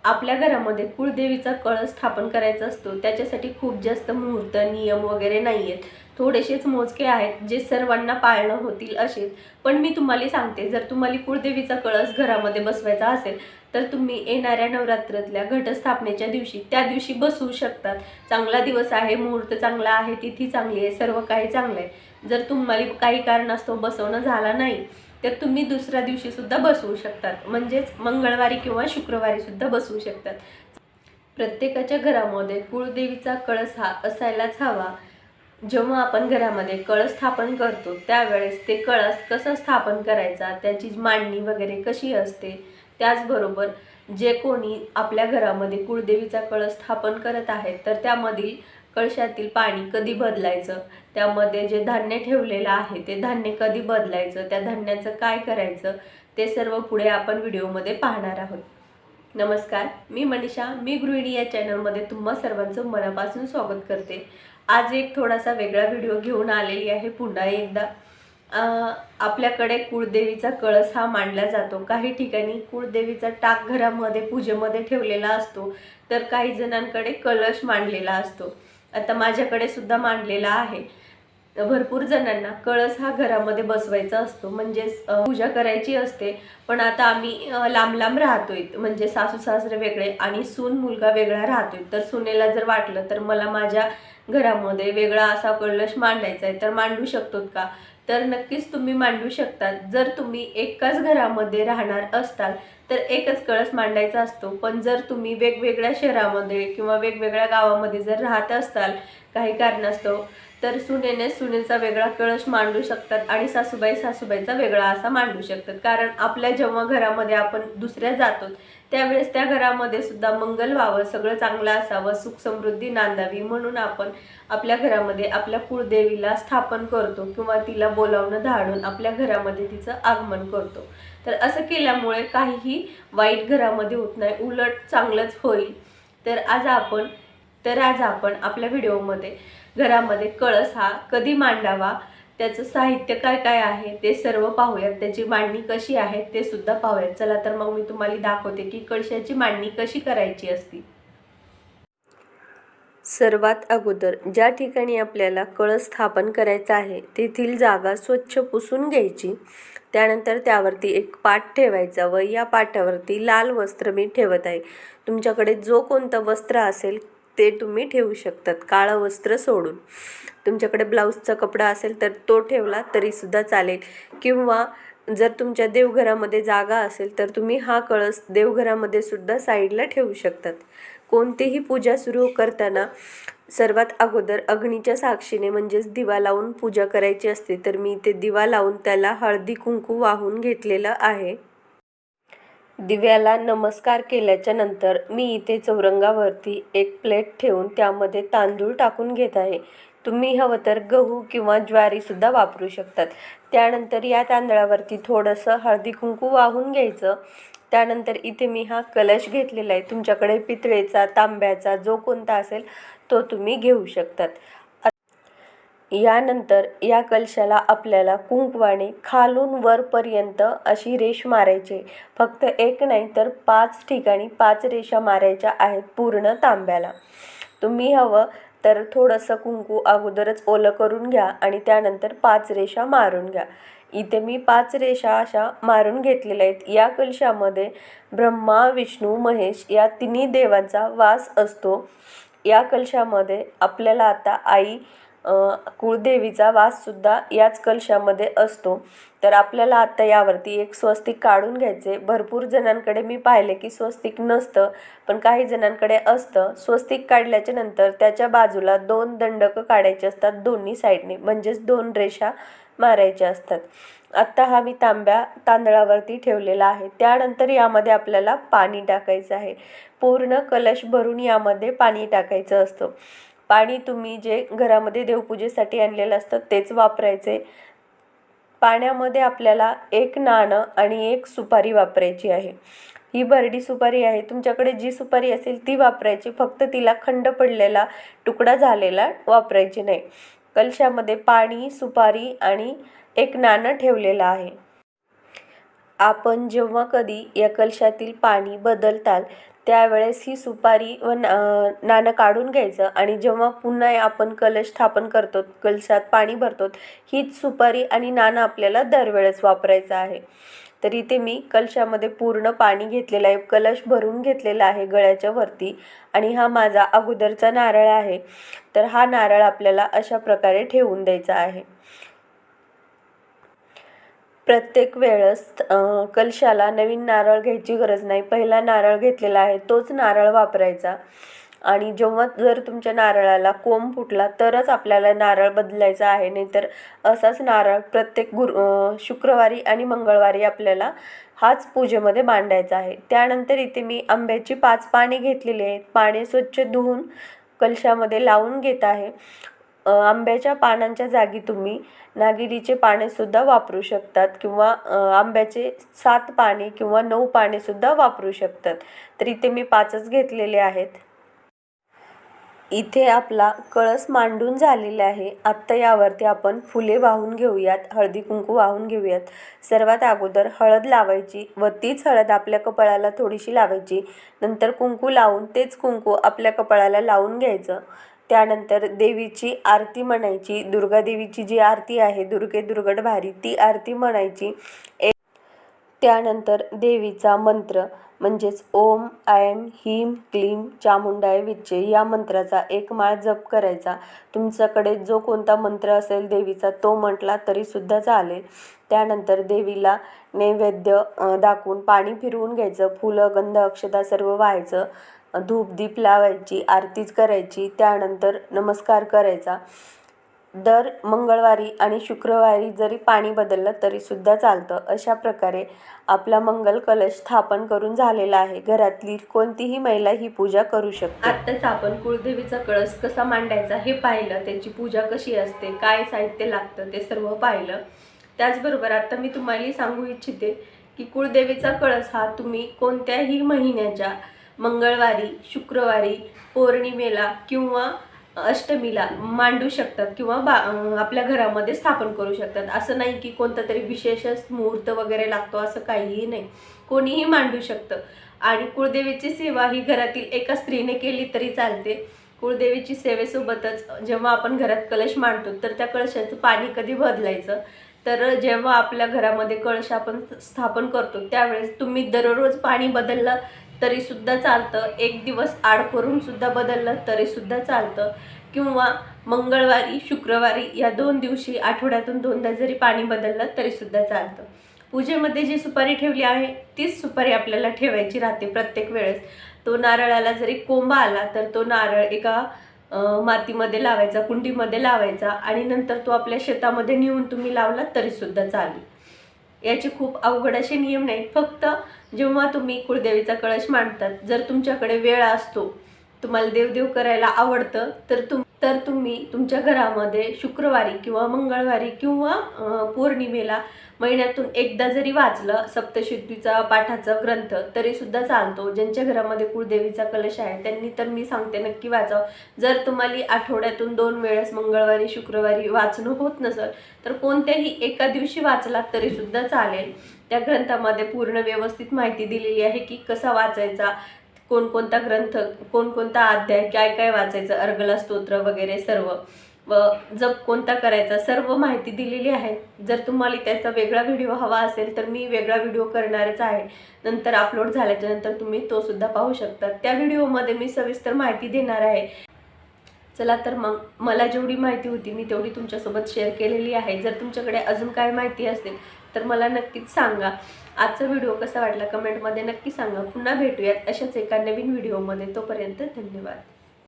आपल्या घरामध्ये कुळदेवीचा कळस स्थापन करायचा असतो, त्याच्यासाठी खूप जास्त मुहूर्त नियम वगैरे नाही आहेत. थोडेसेच मोजके आहेत जे सर्वांना पाळणं होतील असेच. पण मी तुम्हाला सांगते, जर तुम्हाला कुळदेवीचा कळस घरामध्ये बसवायचा असेल तर तुम्ही येणाऱ्या नवरात्रातल्या घटस्थापनेच्या दिवशी त्या दिवशी बसवू शकतात. चांगला दिवस आहे, मुहूर्त चांगला आहे, तिथी चांगली आहे, सर्व काही चांगलं आहे. जर तुम्हाला काही कारणास्तव बसवणं झाला नाही तर तुम्ही दुसऱ्या दिवशी सुद्धा बसवू शकतात, म्हणजेच मंगळवारी किंवा शुक्रवारी सुद्धा बसवू शकतात. प्रत्येकाच्या घरामध्ये कुळदेवीचा कळस हा असायलाच हवा. जेव्हा आपण घरामध्ये कळस स्थापन करतो त्यावेळेस ते कळस कसं स्थापन करायचा, त्याची मांडणी वगैरे कशी असते, त्याचबरोबर जे कोणी आपल्या घरामध्ये कुळदेवीचा कळस स्थापन करत आहेत तर त्यामधील कळशातील पाणी कधी बदलायचं, त्यामध्ये जे धान्य ठेवलेलं आहे ते धान्य कधी बदलायचं, त्या धान्याचं काय करायचं, ते सर्व पुढे आपण व्हिडिओमध्ये पाहणार आहोत. नमस्कार, मी मनीषा, मी गृहिणी या चॅनलमध्ये तुम्हा सर्वांचं मनापासून स्वागत करते. आज एक थोडासा वेगळा व्हिडिओ घेऊन आलेली आहे पुन्हा एकदा. आपल्याकडे कुळदेवीचा कळस हा मांडला जातो. काही ठिकाणी कुळदेवीचा टाक घरामध्ये पूजेमध्ये ठेवलेला असतो, तर काही जणांकडे कलश मांडलेला असतो. आता माझ्याकडे सुद्धा मांडलेला आहे. भरपूर जणांना कळस हा घरामध्ये बसवायचा असतो, म्हणजेच पूजा करायची असते. पण आता आम्ही लांब लांब राहतोय, म्हणजे सासू सासरे वेगळे आणि सून मुलगा वेगळा राहतोय. तर सुनेला जर वाटलं तर मला माझ्या घरामध्ये वेगळा असा कळस मांडायचा आहे तर मांडू शकतो का, तर नक्कीच तुम्ही मांडू शकतात. जर तुम्ही एकाच घरामध्ये राहणार असताल तर एकच कळस मांडायचा असतो. पण जर तुम्ही वेगवेगळ्या शहरामध्ये किंवा वेगवेगळ्या गावामध्ये जर राहत असताल काही कारणास्तव, तर सुनेचा वेगळा कळश मांडू शकतात आणि सासूबाईचा वेगळा असा मांडू शकतात. कारण आपल्या जेव्हा घरामध्ये आपण दुसऱ्या जातो त्यावेळेस त्या घरामध्ये सुद्धा मंगल व्हावं, सगळं चांगलं असावं, सुख समृद्धी नांदावी म्हणून आपण आपल्या घरामध्ये आपल्या कुळदेवीला स्थापन करतो किंवा तिला बोलावणं धाडून आपल्या घरामध्ये तिचं आगमन करतो. तर असं केल्यामुळे काहीही वाईट घरामध्ये होत नाही, उलट चांगलंच होईल. तर आज आपण आपल्या व्हिडिओमध्ये घरामध्ये कळस हा कधी मांडावा, त्याचं साहित्य काय काय आहे ते सर्व पाहूयात, त्याची मांडणी कशी आहे ते सुद्धा पाहूयात. चला तर मग मी तुम्हाला दाखवते की कळशाची मांडणी कशी करायची असती. सर्वात अगोदर ज्या ठिकाणी आपल्याला कळस स्थापन करायचा आहे तेथील जागा स्वच्छ पुसून घ्यायची. त्यानंतर त्यावरती एक पाट ठेवायचा व या पाटावरती लाल वस्त्र मी ठेवत आहे. तुमच्याकडे जो कोणतं वस्त्र असेल ते तुम्ही ठेवू शकतात, काळं वस्त्र सोडून. तुमच्याकडे ब्लाऊजचा कपडा असेल तर तो ठेवला तरीसुद्धा चालेल, किंवा जर तुमच्या देवघरामध्ये जागा असेल तर तुम्ही हा कळस देवघरामध्ये सुद्धा साईडला ठेवू शकतात. कोणतीही पूजा सुरू करताना सर्वात अगोदर अग्नीच्या साक्षीने म्हणजेच दिवा लावून पूजा करायची असते. तर मी इथे दिवा लावून त्याला हळदी कुंकू वाहून घेतलेलं आहे. दिव्याला नमस्कार केल्याच्या नंतर मी इथे चौरंगावरती एक प्लेट ठेवून त्यामध्ये तांदूळ टाकून घेत आहे. तुम्ही हवं तर गहू किंवा ज्वारीसुद्धा वापरू शकतात. त्यानंतर या तांदळावरती थोडंसं हळदी कुंकू वाहून घ्यायचं. त्यानंतर इथे मी हा कलश घेतलेला आहे. तुमच्याकडे पितळेचा, तांब्याचा जो कोणता असेल तो तुम्ही घेऊ शकतात. यानंतर या कलशाला आपल्याला कुंकवाने खालून वरपर्यंत अशी रेष मारायची. फक्त एक नाही तर 5 ठिकाणी 5 रेषा मारायच्या आहेत पूर्ण तांब्याला. तुम्ही हवं तर थोडंसं कुंकू अगोदरच ओलं करून घ्या आणि त्यानंतर 5 रेषा मारून घ्या. इथे मी 5 रेषा अशा मारून घेतलेल्या आहेत. या कलशामध्ये ब्रह्मा, विष्णू, महेश या तिन्ही देवांचा वास असतो. या कलशामध्ये आपल्याला आता आई कुळदेवीचा वाससुद्धा याच कलशामध्ये असतो. तर आपल्याला आता यावरती एक स्वस्तिक काढून घ्यायचे. भरपूर जणांकडे मी पाहिले की स्वस्तिक नसतं, पण काही जणांकडे असतं. स्वस्तिक काढल्याच्या नंतर त्याच्या बाजूला 2 दंडकं काढायचे असतात दोन्ही साईडने, म्हणजेच 2 रेषा मारायच्या असतात. आत्ता हा मी तांदळावरती ठेवलेला आहे. त्यानंतर यामध्ये आपल्याला पाणी टाकायचं आहे. पूर्ण कलश भरून यामध्ये पाणी टाकायचं असतं. पाणी तुम्ही जे घरामध्ये देवपूजेसाठी आणलेलं असतं तेच वापरायचे. पाण्यामध्ये आपल्याला 1 नाणं आणि 1 सुपारी वापरायची आहे. ही बरडी सुपारी आहे, तुमच्याकडे जी सुपारी असेल ती वापरायची. फक्त तिला खंड पडलेला, तुकडा झालेला वापरायची नाही. कलशामध्ये पाणी, सुपारी आणि 1 नाणं ठेवलेलं आहे. आपण जेव्हा कधी या कलशातील पाणी बदलताल त्यावेळेस ही सुपारी व नाणं काढून घ्यायचं आणि जेव्हा पुन्हा आपण कलश स्थापन करतो, कलशात पाणी भरतो, हीच सुपारी आणि नाणं आपल्याला दरवेळेस वापरायचं आहे. तर इथे मी कलशामध्ये पूर्ण पाणी घेतलेलं आहे, कलश भरून घेतलेला आहे गळ्याच्या वरती आणि हा माझा अगोदरचा नारळ आहे. तर हा नारळ आपल्याला अशा प्रकारे ठेवून द्यायचा आहे. प्रत्येक वेळेस कलशाला नवीन नारळ घ्यायची गरज नाही. पहिला नारळ घेतलेला आहे तोच नारळ वापरायचा आणि जेव्हा जर तुमच्या नारळाला कोंब फुटला तरच आपल्याला नारळ बदलायचा आहे, नाहीतर असाच नारळ प्रत्येक शुक्रवारी आणि मंगळवारी आपल्याला हाच पूजेमध्ये मांडायचा आहे. त्यानंतर इथे मी आंब्याची 5 पाने घेतलेली आहेत. पाने स्वच्छ धुवून कलशामध्ये लावून घेत आहे. आंब्याच्या पानांच्या जागी तुम्ही नागिरीचे पानेसुद्धा वापरू शकतात किंवा आंब्याचे 7 पाने किंवा 9 पानेसुद्धा वापरू शकतात. तर इथे मी 5च घेतलेले आहेत. इथे आपला कळस मांडून झालेला आहे. आत्ता यावरती आपण फुले वाहून घेऊयात, हळदी कुंकू वाहून घेऊयात. सर्वात अगोदर हळद लावायची व तीच हळद आपल्या कपाळाला थोडीशी लावायची. नंतर कुंकू लावून तेच कुंकू आपल्या कपाळाला लावून घ्यायचं. त्यानंतर देवीची आरती म्हणायची. दुर्गा देवीची जी आरती आहे, दुर्गे दुर्गट भारी, ती आरती म्हणायची. त्यानंतर देवीचा मंत्र म्हणजेच ओम ऐं ह्रीं क्लीं चामुंडाय विच्चे या मंत्राचा 1 माळ जप करायचा. तुमच्याकडे जो कोणता मंत्र असेल देवीचा तो म्हटला तरीसुद्धा चालेल. त्यानंतर देवीला नैवेद्य दाखवून पाणी फिरवून घ्यायचं. फुलं, गंध, अक्षता सर्व वाहायचं. धूप दीप लावायची, आरतीच करायची. त्यानंतर नमस्कार करायचा. दर मंगळवारी आणि शुक्रवारी जरी पाणी बदललं तरीसुद्धा चालतं. अशा प्रकारे आपला मंगल कलश स्थापन करून झालेला आहे. घरातली कोणतीही महिला ही पूजा करू शकते. आत्ताच आपण कुळदेवीचा कळस कसा मांडायचा हे पाहिलं, त्याची पूजा कशी असते, काय साहित्य लागतं ते सर्व पाहिलं. त्याचबरोबर आता मी तुम्हाला सांगू इच्छिते की कुळदेवीचा कळस हा तुम्ही कोणत्याही महिन्याच्या मंगळवारी, शुक्रवारी, पौर्णिमेला किंवा अष्टमीला मांडू शकतात किंवा आपल्या घरामध्ये स्थापन करू शकतात. असं नाही की कोणता तरी विशेषच मुहूर्त वगैरे लागतो, असं काहीही नाही. कोणीही मांडू शकतं. आणि कुळदेवीची सेवा ही घरातील एका स्त्रीने केली तरी चालते. कुळदेवीची सेवेसोबतच जेव्हा आपण घरात कलश मांडतो तर त्या कलशाचं पाणी कधी बदलायचं, तर जेव्हा आपल्या घरामध्ये कलश आपण स्थापन करतो त्यावेळेस तुम्ही दररोज पाणी बदललं तरीसुद्धा चालतं. 1 दिवस आड करून सुद्धा बदललं तरीसुद्धा चालतं. किंवा मंगळवारी, शुक्रवारी या 2 दिवशी आठवड्यातून 2दा जरी पाणी बदललं तरीसुद्धा चालतं. पूजेमध्ये जी सुपारी ठेवली आहे तीच सुपारी आपल्याला ठेवायची राहते प्रत्येक वेळेस. तो नारळाला जरी कोंबा आला तर तो नारळ एका मातीमध्ये लावायचा, कुंडीमध्ये लावायचा आणि नंतर तो आपल्या शेतामध्ये नेऊन तुम्ही लावला तरीसुद्धा चालेल. याचे खूप अवघड असे नियम नाहीत. फक्त जेव्हा तुम्ही कुळदेवीचा कळश मांडतात, जर तुमच्याकडे वेळ असतो, तुम्हाला देवदेव करायला आवडतं, तर तुम्ही तुमच्या घरामध्ये शुक्रवारी किंवा मंगळवारी किंवा पौर्णिमेला महिन्यातून 1दा जरी वाचलं सप्तशतीचा पाठाचा ग्रंथ तरीसुद्धा चालतो. ज्यांच्या घरामध्ये कुळदेवीचा कलश आहे त्यांनी तर मी सांगते नक्की वाचावं. जर तुम्हाला आठवड्यातून 2 वेळेस मंगळवारी, शुक्रवारी वाचणं होत नसेल तर कोणत्याही एका दिवशी वाचला तरीसुद्धा चालेल. त्या ग्रंथामध्ये पूर्ण व्यवस्थित माहिती दिलेली आहे की कसा वाचायचा, कोणकोणता ग्रंथ, कोणकोणता अध्याय, काय काय वाचायचं, अर्गला स्तोत्र वगैरे सर्व, व जप कोणता करायचा, सर्व माहिती दिलेली आहे. जर तुम्हाला त्याचा वेगळा व्हिडिओ हवा असेल तर मी वेगळा व्हिडिओ करणारच आहे. नंतर अपलोड झाल्याच्या नंतर तुम्ही तो सुद्धा पाहू शकता. त्या व्हिडिओमध्ये मी सविस्तर माहिती देणार आहे. चला तर मग मला जेवढी माहिती होती मी तेवढी तुमच्यासोबत शेअर केलेली आहे. जर तुमच्याकडे अजून काय माहिती असेल तर मला नक्कीच सांगा. आजचा व्हिडिओ कसा वाटला कमेंटमध्ये नक्की सांगा. पुन्हा भेटूयात अशाच एका नवीन व्हिडिओमध्ये. तोपर्यंत धन्यवाद.